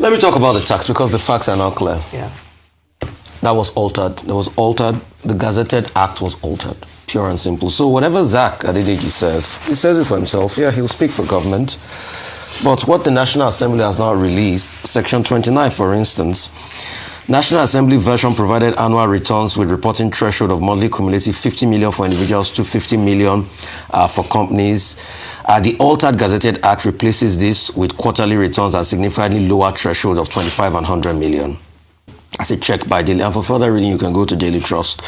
Let me talk about the tax because the facts are not clear. Yeah. That was altered. The Gazetted Act was altered. Pure and simple. So whatever Zach Adedeji says, he says it for himself. Yeah, he'll speak for government. But what the National Assembly has now released, Section 29, for instance, National Assembly version provided annual returns with reporting threshold of monthly cumulative 50 million for individuals to 50 million for companies. The altered Gazetted Act replaces this with quarterly returns at significantly lower threshold of 25 and 100 million. As a check by Daily. And for further reading, you can go to Daily Trust.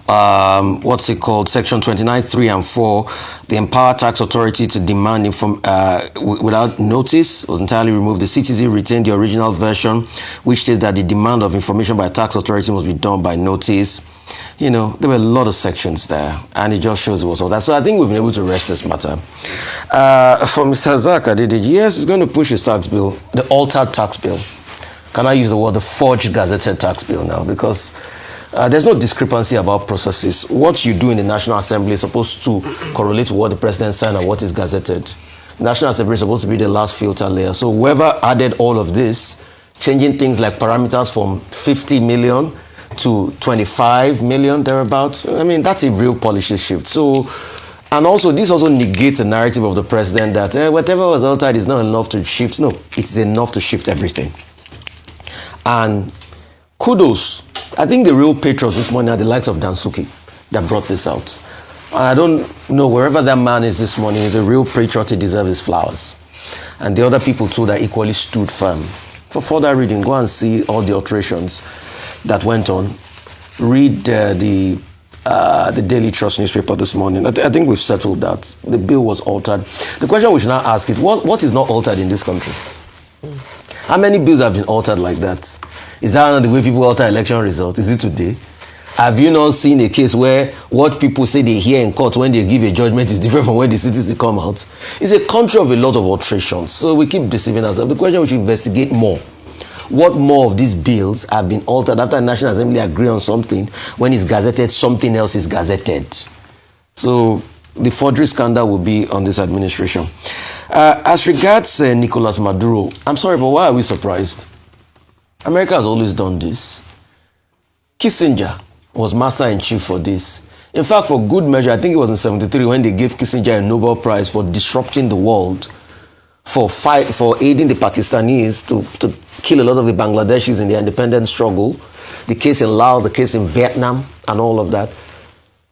What's it called? Section 29, 3 and 4, the Empower Tax Authority to demand without notice was entirely removed. The CTZ retained the original version, which states that the demand of information by tax authority must be done by notice. You know, there were a lot of sections there, and it just shows it was all that. So I think we've been able to rest this matter. For Mr. Zach Adedeji, yes, he's going to push his tax bill, the altered tax bill. Can I use the word the forged gazetted tax bill now? Because there's no discrepancy about processes. What you do in the National Assembly is supposed to correlate to what the president signed and what is gazetted. The National Assembly is supposed to be the last filter layer. So whoever added all of this, changing things like parameters from 50 million to 25 million, thereabouts, I mean, that's a real policy shift. So, and also, this also negates the narrative of the president that whatever was altered is not enough to shift. No, it's enough to shift everything. And kudos. I think the real patrons this morning are the likes of Dansuki that brought this out. And I don't know, wherever that man is this morning, he's a real patriot, he deserves his flowers. And the other people too that equally stood firm. For further reading, go and see all the alterations that went on. Read the Daily Trust newspaper this morning. I think we've settled that. The bill was altered. The question we should now ask is, what is not altered in this country? How many bills have been altered like that? Is that not the way people alter election results? Is it today? Have you not seen a case where what people say they hear in court when they give a judgment is different from when the citizens come out? It's a country of a lot of alterations. So we keep deceiving ourselves. The question, we should investigate more. What more of these bills have been altered after the National Assembly agree on something, when it's gazetted, something else is gazetted? So the forgery scandal will be on this administration. As regards Nicolas Maduro, I'm sorry, but why are we surprised? America has always done this. Kissinger was master-in-chief for this. In fact, for good measure, I think it was in 1973 when they gave Kissinger a Nobel Prize for disrupting the world, for aiding the Pakistanis to kill a lot of the Bangladeshis in their independence struggle, the case in Laos, the case in Vietnam, and all of that.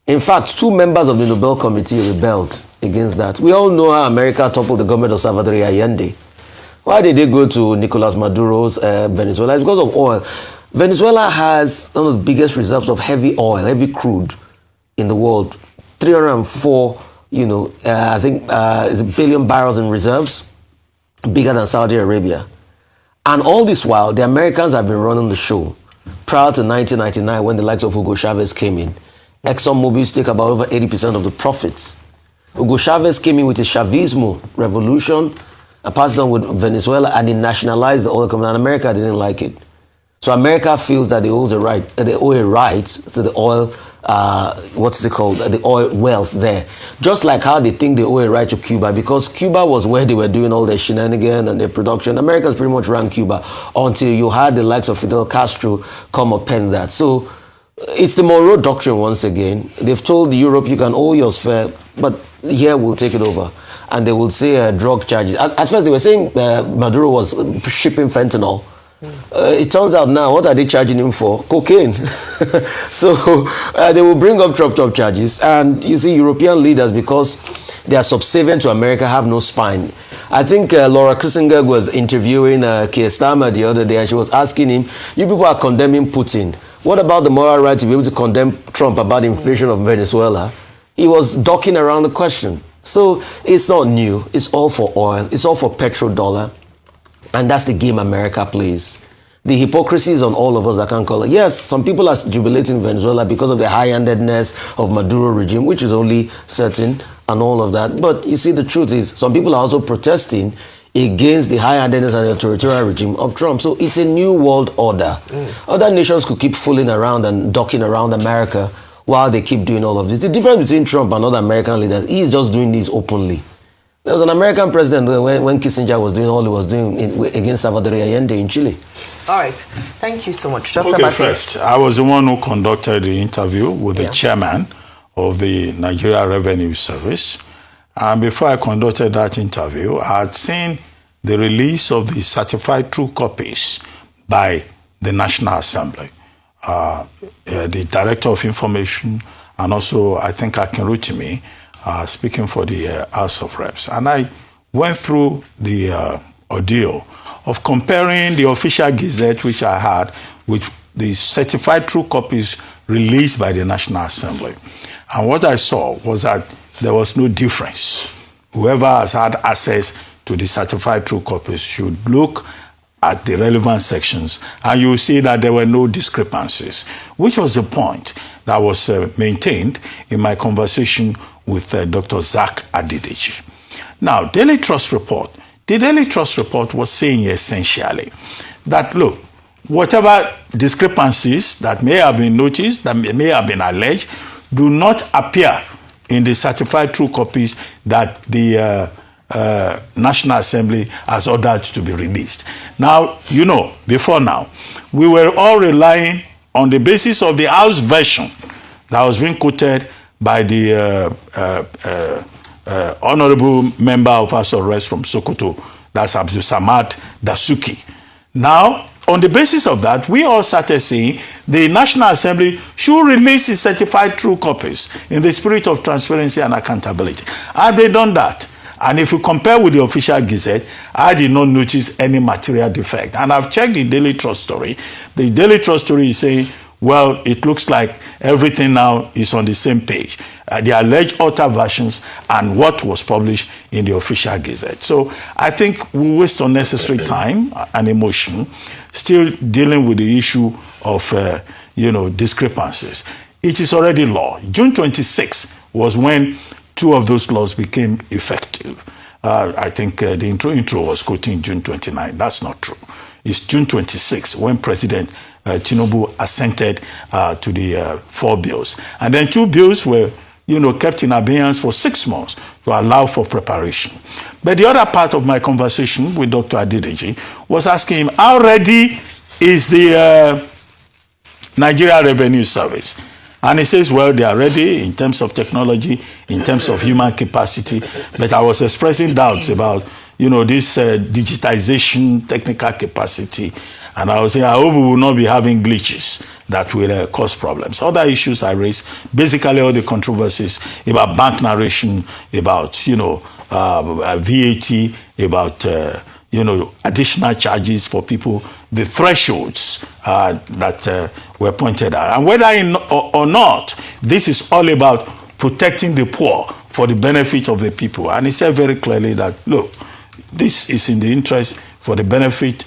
In fact, 2 members of the Nobel Committee rebelled against that. We all know how America toppled the government of Salvador Allende. Why did they go to Nicolas Maduro's Venezuela? It's because of oil. Venezuela has one of the biggest reserves of heavy oil, heavy crude in the world. 304, I think is a billion barrels in reserves, bigger than Saudi Arabia. And all this while, the Americans have been running the show. Prior to 1999, when the likes of Hugo Chavez came in, ExxonMobil take about over 80% of the profits. Hugo Chavez came in with a Chavismo revolution and passed on with Venezuela, and he nationalized the oil company, and America didn't like it. So America feels that they owe a right to the oil, the oil wealth there. Just like how they think they owe a right to Cuba, because Cuba was where they were doing all their shenanigans and their production. Americans pretty much ran Cuba until you had the likes of Fidel Castro come upend that. So it's the Monroe Doctrine once again. They've told Europe, you can owe yours fair, but here we'll take it over. And they will say drug charges. At first they were saying Maduro was shipping fentanyl. It turns out now, what are they charging him for? Cocaine. So they will bring up top charges. And you see, European leaders, because they are subservient to America, have no spine. I think Laura Kissinger was interviewing Keir Starmer the other day, and she was asking him, you people are condemning Putin. What about the moral right to be able to condemn Trump about the invasion of Venezuela? He was ducking around the question. So it's not new. It's all for oil. It's all for petrodollar. And that's the game America plays. The hypocrisy is on all of us that can't call it. Yes, some people are jubilating Venezuela because of the high-handedness of Maduro regime, which is only certain, and all of that. But you see, the truth is, some people are also protesting against the high-handedness and the authoritarian regime of Trump. So it's a new world order. Other nations could keep fooling around and ducking around America while they keep doing all of this. The difference between Trump and other American leaders, he's just doing this openly. There was an American president when Kissinger was doing all he was doing against Salvador Allende in Chile. All right. Thank you so much. Dr. Okay, Abati. first, I was the one who conducted the interview with the chairman of the Nigeria Revenue Service. And before I conducted that interview, I had seen the release of the certified true copies by the National Assembly. The Director of Information, and also, I think, Akin Rutimi, speaking for the House of Reps. And I went through the ordeal of comparing the official gazette, which I had, with the certified true copies released by the National Assembly. And what I saw was that there was no difference. Whoever has had access to the certified true copies should look at the relevant sections, and you will see that there were no discrepancies, which was the point that was maintained in my conversation with Dr. Zach Adideji. Now, Daily Trust Report. The Daily Trust Report was saying essentially that, look, whatever discrepancies that may have been noticed, that may have been alleged, do not appear in the certified true copies that the National Assembly has ordered to be released. Now, you know, before now, we were all relying on the basis of the House version that was being quoted by the honorable member of House of Reps from Sokoto, that's Abdul Samad Dasuki. Now, on the basis of that, we all started saying the National Assembly should release its certified true copies in the spirit of transparency and accountability. Have they done that? And if you compare with the official gazette, I did not notice any material defect. And I've checked the Daily Trust story. The Daily Trust story is saying, well, it looks like everything now is on the same page. The alleged alter versions and what was published in the official gazette. So I think we waste unnecessary time and emotion still dealing with the issue of, discrepancies. It is already law. June 26 was when two of those laws became effective. I think the intro was quoting June 29. That's not true. It's June 26 when President Tinubu assented to the 4 bills. And then 2 bills were, kept in abeyance for 6 months to allow for preparation. But the other part of my conversation with Dr. Adideji was asking him, how ready is the Nigeria Revenue Service? And he says, well, they are ready in terms of technology, in terms of human capacity. But I was expressing doubts about, this digitization, technical capacity. And I was saying, I hope we will not be having glitches that will cause problems. Other issues I raised, basically all the controversies about bank narration, about, VAT, about, additional charges for people, the thresholds that were pointed out. And whether or not, this is all about protecting the poor for the benefit of the people. And he said very clearly that, look, this is in the interest for the benefit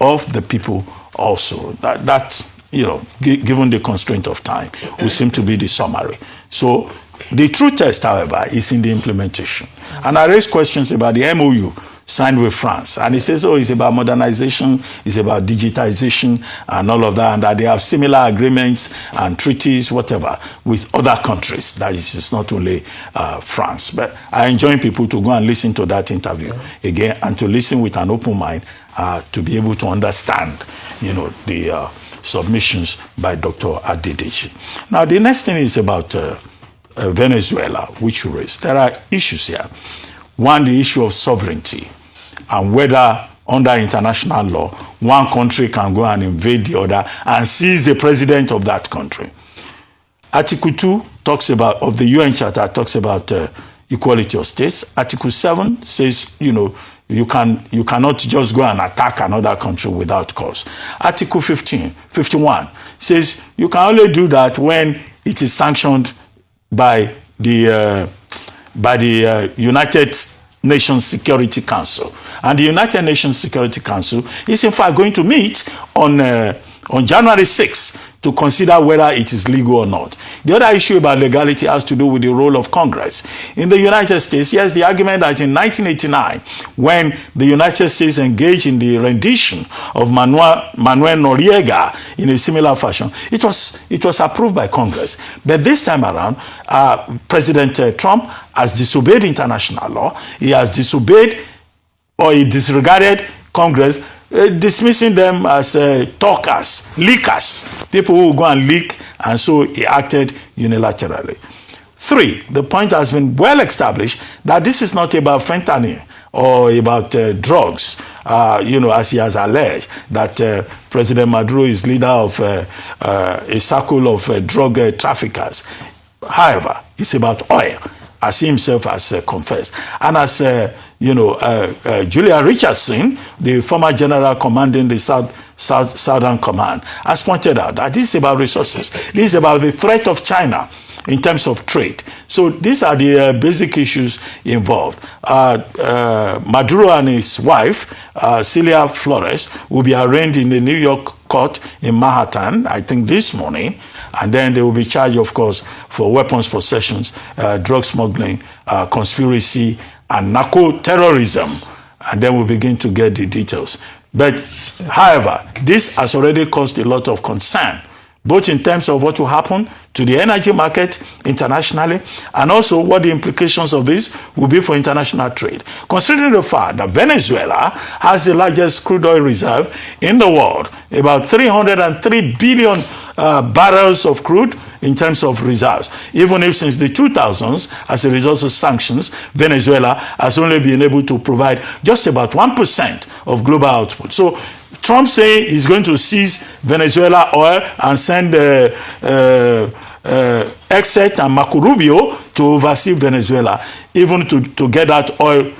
of the people also. That given the constraint of time, will seem to be the summary. So the true test, however, is in the implementation. And I raised questions about the MOU signed with France. And he says, it's about modernization, it's about digitization and all of that, and that they have similar agreements and treaties, whatever, with other countries. That is not only France. But I enjoin people to go and listen to that interview again, and to listen with an open mind to be able to understand, the submissions by Dr. Adideji. Now, the next thing is about Venezuela, which you raised. There are issues here. One, the issue of sovereignty, and whether under international law, one country can go and invade the other and seize the president of that country. Article 2 talks about, of the UN Charter, talks about equality of states. Article 7 says, you cannot just go and attack another country without cause. Article 51 says you can only do that when it is sanctioned by the United Nations Security Council. And the United Nations Security Council is in fact going to meet on January 6 to consider whether it is legal or not. The other issue about legality has to do with the role of Congress. In the United States, yes, the argument that in 1989, when the United States engaged in the rendition of Manuel Noriega in a similar fashion, it was approved by Congress. But this time around, President Trump has disobeyed international law. He has disobeyed, or he disregarded Congress, dismissing them as talkers, leakers, people who go and leak, and so he acted unilaterally. 3, the point has been well established that this is not about fentanyl or about drugs, as he has alleged, that President Maduro is leader of a circle of drug traffickers. However, it's about oil, as he himself has confessed. And as Julia Richardson, the former general commanding the Southern Command, has pointed out that this is about resources. This is about the threat of China in terms of trade. So these are the basic issues involved. Maduro and his wife, Celia Flores, will be arraigned in the New York court in Manhattan, I think this morning, and then they will be charged, of course, for weapons possessions, drug smuggling, conspiracy, and narco-terrorism, and then we'll begin to get the details. But, however, this has already caused a lot of concern, both in terms of what will happen to the energy market internationally, and also what the implications of this will be for international trade. Considering the fact that Venezuela has the largest crude oil reserve in the world, about 303 billion barrels of crude in terms of reserves. Even if since the 2000s, as a result of sanctions, Venezuela has only been able to provide just about 1% of global output. So Trump saying he's going to seize Venezuela oil and send Exet and Marco Rubio to oversee Venezuela, even to get that oil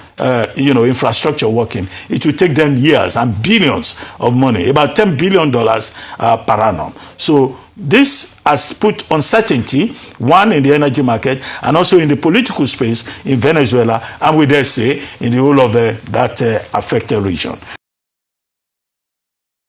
infrastructure working. It will take them years and billions of money, about $10 billion per annum. So this has put uncertainty, one, in the energy market, and also in the political space in Venezuela, and we dare say in the whole of that affected region.